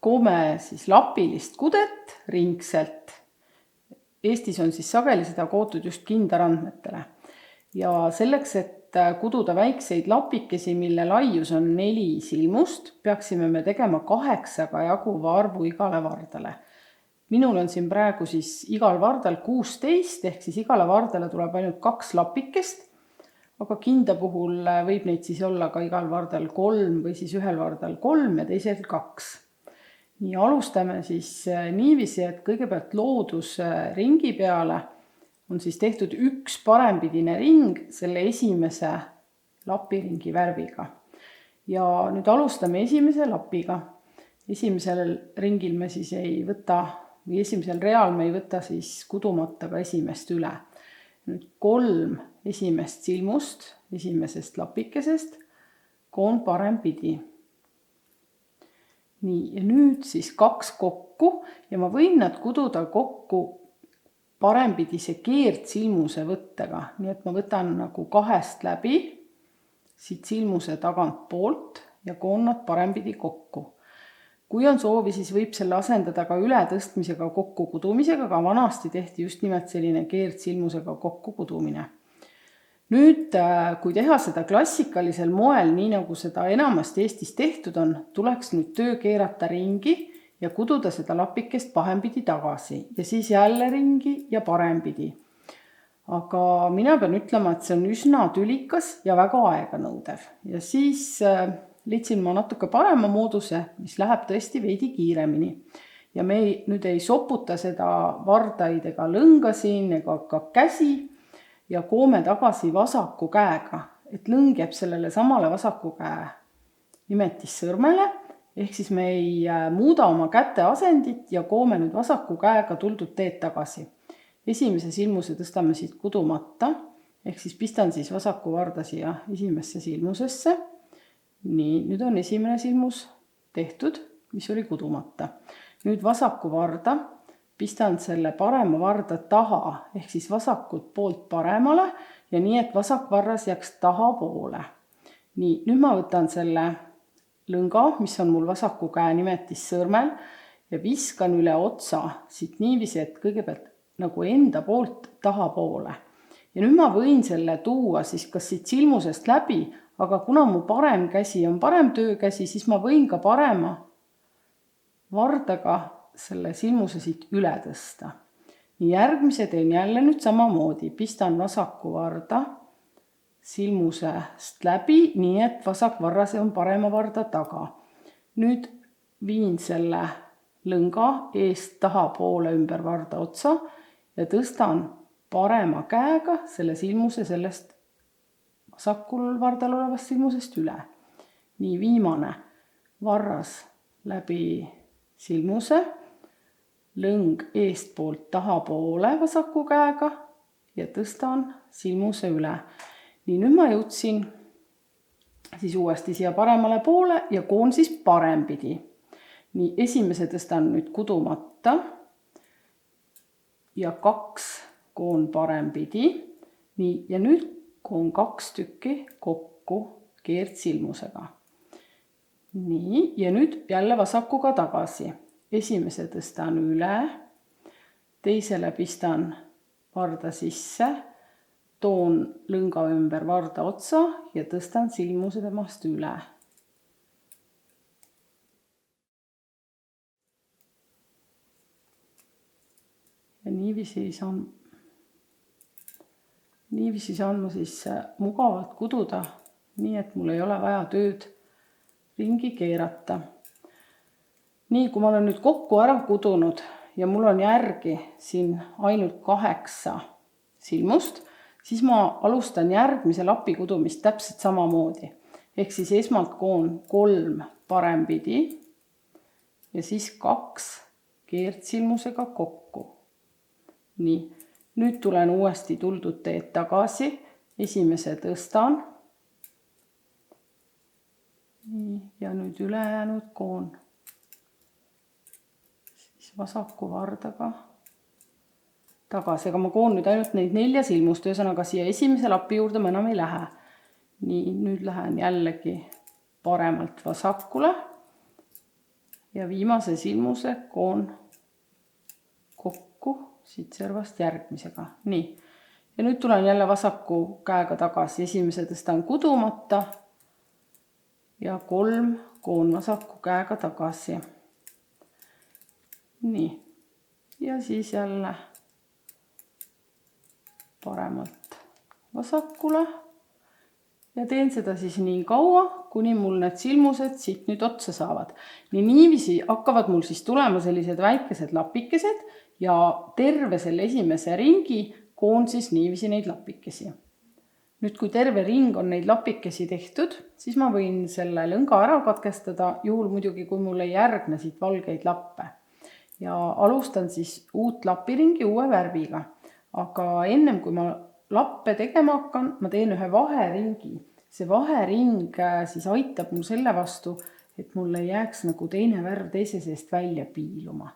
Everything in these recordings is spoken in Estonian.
koome siis lapilist kudet ringselt. Eestis on siis sageli seda kootud just kindarandmetele. Ja selleks, et kududa väikseid lapikesi, mille laius on 4 silmust, peaksime me tegema 8 jaguva arvu igale vardale. Minul on siin praegu siis igal vardal 16, ehk siis igale vardale tuleb ainult 2 lapikest, aga kinda puhul võib neid siis olla ka igal vardal 3 või siis ühel vardal 3 ja teisel 2. Nii alustame siis niiviisi, et kõigepealt loodusringi peale on siis tehtud üks parempidine ring selle esimese lapiringi värviga. Ja nüüd alustame esimese lapiga. Esimesel ringil me siis ei võta, või esimesel real me ei võta siis kudumata ka esimest üle. Nüüd 3 esimest silmust, esimesest lapikesest, koon parempidi. Nii, ja nüüd siis 2 kokku ja ma võin nad kududa kokku parempidise keerdsilmuse võttega. Nii et ma võtan nagu 2 läbi, siit silmuse tagant poolt ja koon nad parempidi kokku. Kui on soovi, siis võib selle asendada ka ületõstmisega kokku kudumisega, aga vanasti tehti just nimelt selline keerdsilmusega kokku kudumine. Nüüd, kui teha seda klassikalisel moel, nii nagu seda enamasti Eestis tehtud on, tuleks nüüd töö keerata ringi ja kududa seda lapikest pahempidi tagasi ja siis jälle ringi ja parempidi. Aga mina pean ütlema, et see on üsna tülikas ja väga aeganõudev. Ja siis leidsin ma natuke parema mooduse, mis läheb tõesti veidi kiiremini. Ja me nüüd ei soputa seda vardaid ega lõnga siin ega ka käsi ja koome tagasi vasaku käega, et lõng jääb sellele samale vasaku käe nimetissõrmele. Ehk siis me ei muuda oma käte asendit ja koome nüüd vasaku käega tuldud teed tagasi. Esimese silmuse tõstame siit kudumata, ehk siis pistan siis vasaku varda siia esimesse silmusesse. Nii, nüüd on esimene silmus tehtud, mis oli kudumata. Nüüd vasaku varda, pistan selle parema varda taha, ehk siis vasakult poolt paremale ja nii, et vasak varras jääks taha poole. Nii, nüüd ma võtan selle lõnga, mis on mul vasaku käe nimetissõrmel ja viskan üle otsa siit niiviisi, et kõigepealt nagu enda poolt taha poole. Ja nüüd ma võin selle tuua siis kas siit silmusest läbi, aga kuna mu parem käsi on parem töökäsi, siis ma võin ka parema vardaga selle silmuse siit üle tõsta. Järgmise teen jälle nüüd samamoodi, pistan vasaku varda silmusest läbi, nii et vasak varrase on parema varda taga. Nüüd viin selle lõnga eest taha poole ümber varda otsa ja tõstan parema käega selle silmuse sellest vasakul vardal olevast silmusest üle. Nii viimane varras läbi silmuse, lõng eest poolt taha poole vasaku käega ja tõstan silmuse üle. Nii, nüüd ma jõudsin siis uuesti siia paremale poole ja koon siis parempidi. Nii, esimese tõstan nüüd kudumata ja 2 koon parempidi. Nii, ja nüüd koon 2 tükki kokku keerdsilmusega. Nii, ja nüüd jälle vasakuga tagasi. Esimese tõstan üle, teisele pistan varda sisse, toon lõnga ümber varda otsa ja tõstan silmuse temast üle. Ja niiviisi saan ma siis mugavalt kududa, nii et mul ei ole vaja tööd ringi keerata. Nii, kui ma olen nüüd kokku ära kudunud ja mul on järgi siin ainult 8 silmust, siis ma alustan järgmise lapi kudumist täpselt samamoodi. Ehk siis esmalt koon 3 parempidi ja siis 2 keerdsilmusega kokku. Nii, nüüd tulen uuesti tuldud teed tagasi, esimese tõstan. Nii, ja nüüd ülejäänud koon siis vasaku vardaga tagasi, aga ma koon nüüd ainult neid 4 silmust, ühesõnaga siia esimese lapi juurde ma enam ei lähe. Nii, nüüd lähen jällegi paremalt vasakule ja viimase silmuse koon kokku siit servast järgmisega. Nii. Ja nüüd tulen jälle vasaku käega tagasi. Esimese tõstan kudumata ja 3 koon vasaku käega tagasi. Nii. Ja siis jälle paremalt vasakule. Ja teen seda siis nii kaua, kuni mul need silmused siit nüüd otsa saavad. Niiviisi hakkavad mul siis tulema sellised väikesed lapikesed ja terve selle esimese ringi koon siis niiviisi neid lapikesi. Nüüd, kui terve ring on neid lapikesi tehtud, siis ma võin selle lõnga ära katkestada, juhul muidugi, kui mul ei järgne siit valgeid lappe. Ja alustan siis uut lapiringi uue värviga. Aga ennem kui ma lappe tegema hakkan, ma teen ühe vaheringi. See vahering siis aitab mul selle vastu, et mul ei jääks nagu teine värv teise seest välja piiluma.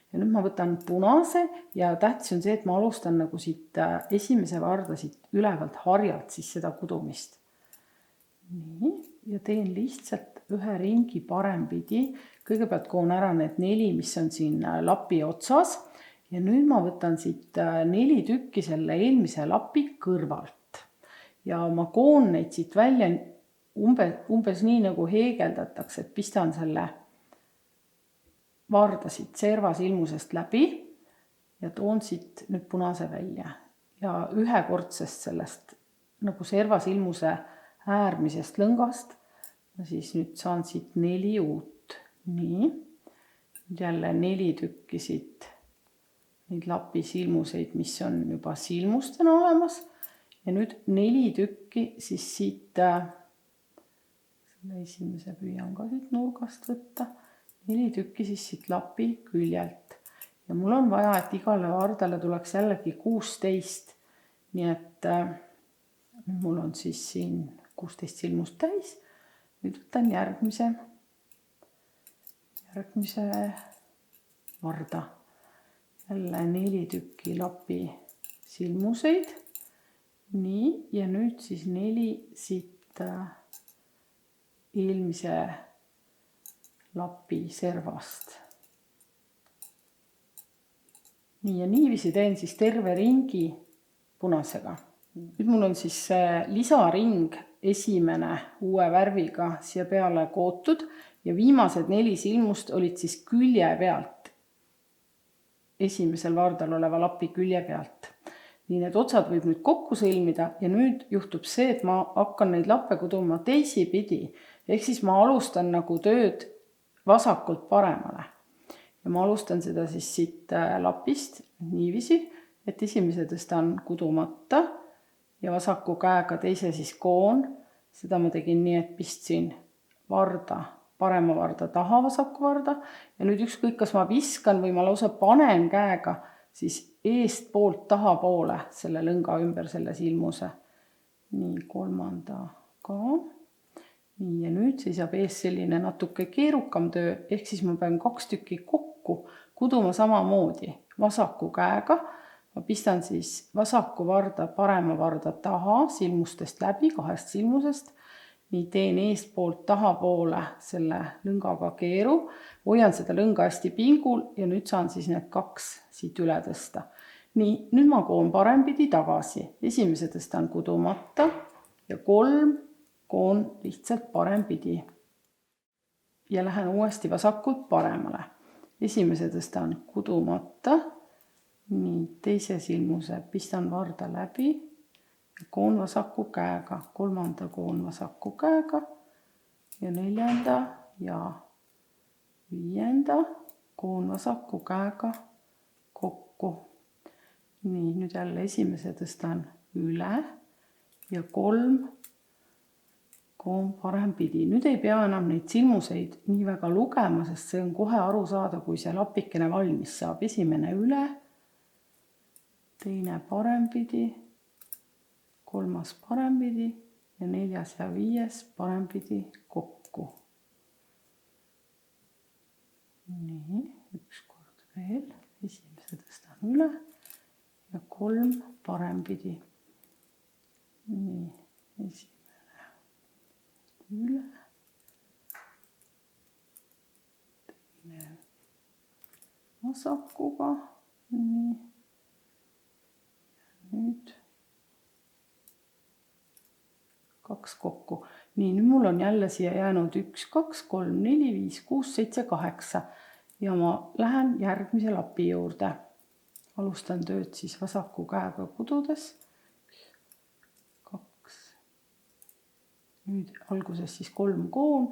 Ja nüüd ma võtan punase ja tähtis on see, et ma alustan nagu siit esimese varda siit ülevalt harjalt siis seda kudumist. Nii, ja teen lihtsalt ühe ringi parempidi. Kõigepealt koon ära need 4, mis on siin lapi otsas. Ja nüüd ma võtan siit 4 tükki selle eelmise lapi kõrvalt. Ja ma koon neid siit välja umbes nii nagu heegeldatakse, et pistan selle varda siit servasilmusest läbi ja toon siit nüüd punase välja. Ja ühekordsest sellest nagu servasilmuse äärmisest lõngast ma siis nüüd saan siit 4 uut. Nii, jälle 4 tükki siit neid lapisilmuseid, mis on juba silmustena olemas. Ja nüüd 4 tükki siis siit, selle esimese püüan ka siit nurgast võtta, 4 tükki siis siit lapi küljelt. Ja mul on vaja, et igale vardale tuleks jällegi 16. Nii et mul on siis siin 16 silmust täis. Nüüd võtan järgmise varda. Jälle 4 tükki lapi silmuseid. Nii, ja nüüd siis 4 siit eelmise lapi servast. Nii, ja niiviisi teen siis terve ringi punasega. Nüüd mul on siis lisaring esimene uue värviga siia peale kootud ja viimased 4 silmust olid siis külje pealt, esimesel vardal oleva lapi külje pealt. Nii need otsad võib nüüd kokku sõlmida ja nüüd juhtub see, et ma hakkan neid lappe kuduma teisipidi. Ehk siis ma alustan nagu tööd vasakult paremale. Ja ma alustan seda siis siit lapist niiviisi, et esimese tõstan kudumata ja vasaku käega teise siis koon. Seda ma tegin nii, et pistsin varda, parema varda taha vasaku varda. Ja nüüd ükskõik, kas ma viskan või ma lausa panen käega siis eest poolt taha poole selle lõnga ümber selle silmuse. Nii, kolmanda ka. Nii, ja nüüd seisab ees selline natuke keerukam töö, ehk siis ma pean 2 tükki kokku kuduma samamoodi vasaku käega. Ma pistan siis vasaku varda parema varda taha silmustest läbi, 2 silmusest. Nii teen eest poolt taha poole selle lõngaga keeru. Hoian seda lõnga hästi pingul ja nüüd saan siis need 2 siit üle tõsta. Nii, nüüd ma koon parempidi tagasi. Esimese tõstan kudumata ja 3 koon lihtsalt parempidi. Ja lähen uuesti vasakult paremale. Esimese tõstan kudumata. Nii, teise silmuse pistan varda läbi. Koon vasaku käega, 3. koon vasaku käega ja 4. ja 5. koon vasaku käega kokku. Nii, nüüd jälle esimese tõstan üle ja 3 koon parempidi. Nüüd ei pea enam neid silmuseid nii väga lugema, sest see on kohe aru saada, kui see lapikene valmis saab. Esimene üle, teine parempidi, 3. parempidi ja 4. ja 5. parempidi kokku. Nii, üks kord veel. Esimese tõstan üle ja 3 parempidi. Nii, esimene üle, teine vasakuga, nii, nüüd 2 kokku. Nii, nüüd mul on jälle siia jäänud 1, 2, 3, 4, 5, 6, 7, 8 ja ma lähen järgmise lapi juurde. Alustan tööd siis vasaku käega kududes. 2. Nüüd alguses siis 3 koon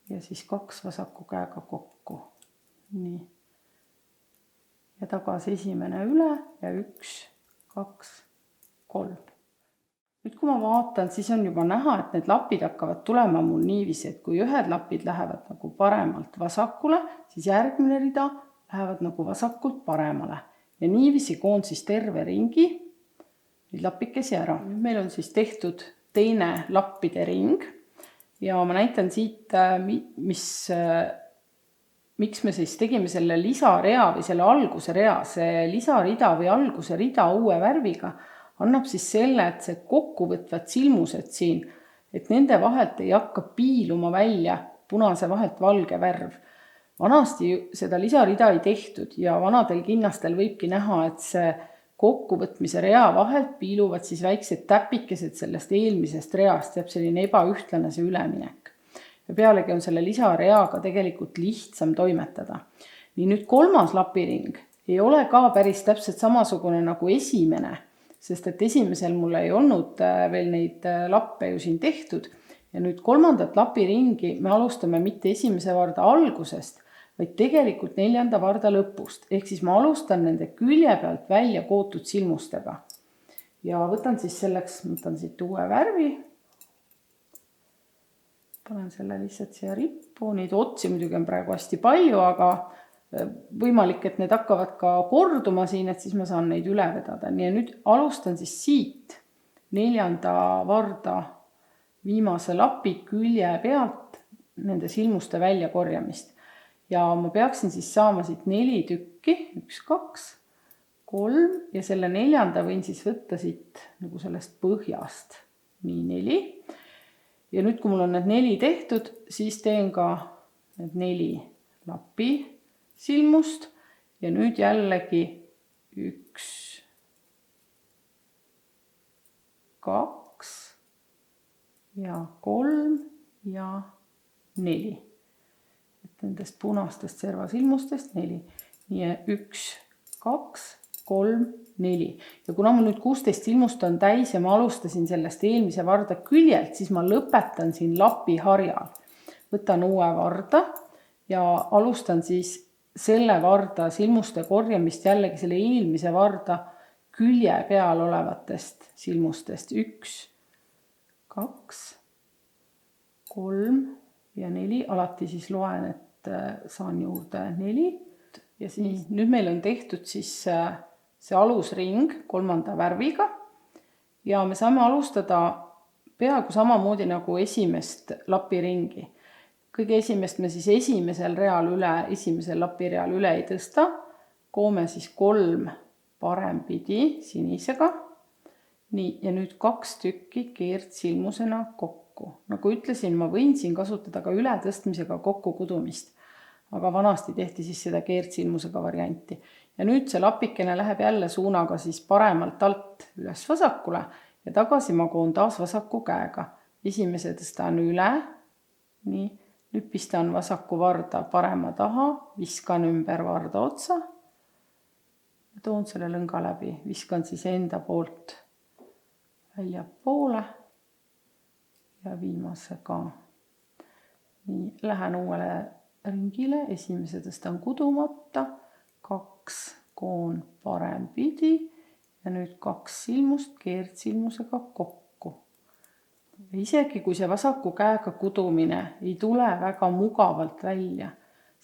ja siis 2 vasaku käega kokku. Nii. Ja tagasi esimene üle ja 1, 2, 3. Nüüd kui ma vaatan, siis on juba näha, et need lapid hakkavad tulema mul niiviisi, et kui ühed lapid lähevad nagu paremalt vasakule, siis järgmine rida lähevad nagu vasakult paremale. Ja niiviisi koon siis terve ringi nüüd lapikesi ära. Nüüd meil on siis tehtud teine lappide ring ja ma näitan siit, miks me siis tegime selle lisarea või selle alguse rea. See lisarida või alguse rida uue värviga annab siis selle, et see kokkuvõtvad silmused siin, et nende vahelt ei hakka piiluma välja punase vahelt valge värv. Vanasti seda lisarida ei tehtud ja vanadel kinnastel võibki näha, et see kokkuvõtmise rea vahelt piiluvad siis väiksed täpikesed sellest eelmisest reast, jääb selline ebaühtlane see üleminek. Ja pealegi on selle lisareaga tegelikult lihtsam toimetada. Nii nüüd 3. lapiring ei ole ka päris täpselt samasugune nagu esimene, sest et esimesel mul ei olnud veel neid lappe ju siin tehtud ja nüüd 3. lapiringi me alustame mitte esimese varda algusest, vaid tegelikult 4. varda lõpust. Ehk siis ma alustan nende külje pealt välja kootud silmustega. Ja võtan siis selleks, võtan siit uue värvi. Panen selle lihtsalt siia rippu. Neid otsi muidugi on praegu hästi palju, aga võimalik, et need hakkavad ka korduma siin, et siis ma saan neid üle vedada. Nii ja nüüd alustan siis siit 4. varda viimase lapi külje pealt nende silmuste väljakorjamist. Ja ma peaksin siis saama siit 4 tükki, 1, 2, 3 ja selle 4. võin siis võtta siit nagu sellest põhjast. Nii 4. Ja nüüd, kui mul on need 4 tehtud, siis teen ka need 4 lapi silmust ja nüüd jällegi 1, 2 ja 3 ja 4. Et nendest punastest servasilmustest 4. Nii 1, 2, 3, 4. Ja kuna mul nüüd 16 silmust on täis ja ma alustasin sellest eelmise varda küljelt, siis ma lõpetan siin lapi harjal. Võtan uue varda ja alustan siis selle varda silmuste korjamist jällegi selle eelmise varda külje peal olevatest silmustest. 1, 2, 3 ja 4. Alati siis loen, et saan juurde 4. Ja siis nüüd meil on tehtud siis see alusring 3. värviga ja me saame alustada peaaegu samamoodi nagu esimest lapiringi. Kõige esimest me siis esimesel lapireal üle ei tõsta. Koome siis 3 parempidi sinisega. Nii, ja nüüd 2 tükki keerdsilmusena kokku. Nagu ütlesin, ma võin siin kasutada ka ületõstmisega kokkukudumist. Aga vanasti tehti siis seda keerdsilmusega varianti. Ja nüüd see lapikene läheb jälle suunaga siis paremalt alt üles vasakule ja tagasi ma koon taas vasaku käega. Esimese tõstan üle. Nii. Nüüd pistan vasaku varda parema taha, viskan ümber varda otsa ja toon selle lõnga läbi. Viskan siis enda poolt väljapoole ja viimase ka. Nii, lähen uuele ringile, esimese tõstan kudumata, 2 koon parempidi ja nüüd 2 silmust keerdsilmusega kokku. Isegi kui see vasaku käega kudumine ei tule väga mugavalt välja,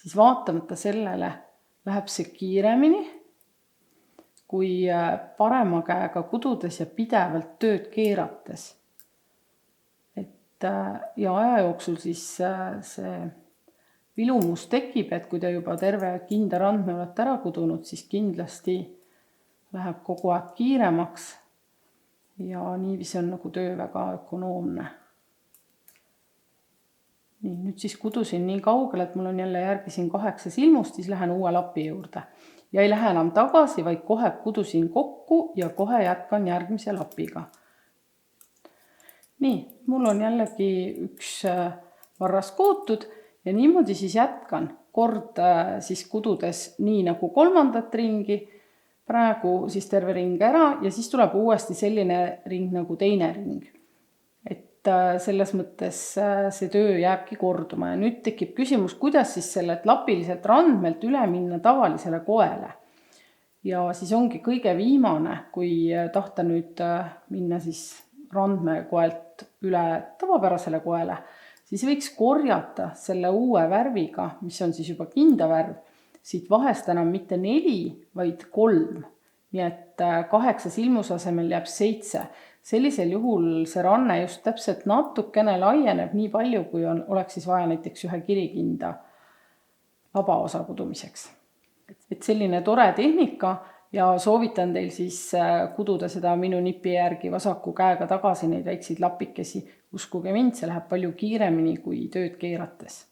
siis vaatamata sellele läheb see kiiremini, kui parema käega kududes ja pidevalt tööd keerates. Ja aja jooksul siis see vilumus tekib, et kui te juba terve kinda randme olete ära kudunud, siis kindlasti läheb kogu aeg kiiremaks ja niiviisi on nagu töö väga ökonoomne. Nii, nüüd siis kudusin nii kaugele, et mul on jälle järgi siin 8 silmust, siis lähen uue lapi juurde. Ja ei lähe enam tagasi, vaid kohe kudusin kokku ja kohe jätkan järgmise lapiga. Nii, mul on jällegi üks varras kootud ja niimoodi siis jätkan. Kord siis kududes nii nagu 3. ringi, praegu siis terve ring ära ja siis tuleb uuesti selline ring nagu teine ring. Et selles mõttes see töö jääbki korduma ja nüüd tekib küsimus, kuidas siis sellelt lapiliselt randmelt üle minna tavalisele koele. Ja siis ongi kõige viimane, kui tahta nüüd minna siis randmekoelt üle tavapärasele koele, siis võiks korjata selle uue värviga, mis on siis juba kindavärv, siit vahest enam mitte 4, vaid 3. Nii et 8 silmuse asemel jääb 7. Sellisel juhul see ranne just täpselt natukene laieneb nii palju, kui oleks siis vaja näiteks ühe kirikinda vabaosa kudumiseks. Et selline tore tehnika ja soovitan teil siis kududa seda minu nipi järgi vasaku käega tagasi neid väikseid lapikesi. Uskuge mind, see läheb palju kiiremini kui tööd keerates.